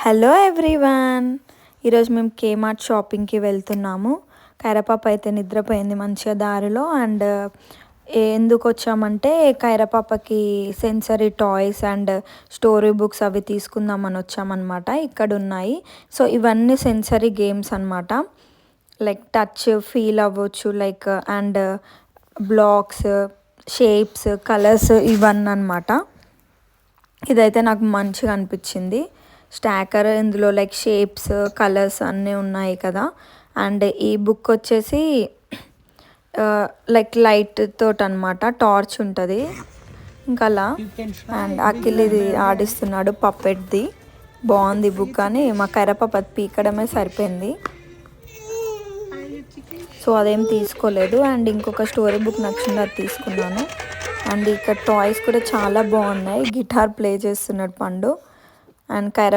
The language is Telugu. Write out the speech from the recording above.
హలో ఎవ్రీవన్, ఈరోజు మేము కేమార్ట్ షాపింగ్కి వెళ్తున్నాము. కైరపాప అయితే నిద్రపోయింది మంచిగా దారిలో. అండ్ ఎందుకు వచ్చామంటే కైరపాపకి sensory toys and story books అవి తీసుకుందామని వచ్చామన్నమాట. ఇక్కడ ఉన్నాయి. సో ఇవన్నీ సెన్సరీ గేమ్స్ అన్నమాట. లైక్ టచ్ ఫీల్ అవ్వచ్చు, like and blocks, shapes, colours ఇవన్నీ అన్నమాట. ఇదైతే నాకు మంచిగా అనిపించింది. స్టాకర్ ఇందులో లైక్ షేప్స్, కలర్స్ అన్నీ ఉన్నాయి కదా. అండ్ ఈ బుక్ వచ్చేసి లైక్ లైట్ తోటి అనమాట, టార్చ్ ఉంటుంది ఇంకా అలా. అండ్ అఖిల్ ఇది ఆడిస్తున్నాడు పప్పెట్ది. బాగుంది బుక్, కానీ మా కైరపాప పీకడమే సరిపోయింది, సో అదేం తీసుకోలేదు. అండ్ ఇంకొక స్టోరీ బుక్ నచ్చింది, అది తీసుకున్నాను. అండ్ ఇక్కడ టాయ్స్ కూడా చాలా బాగున్నాయి. గిటార్ ప్లే చేస్తున్నాడు పండు. అండ్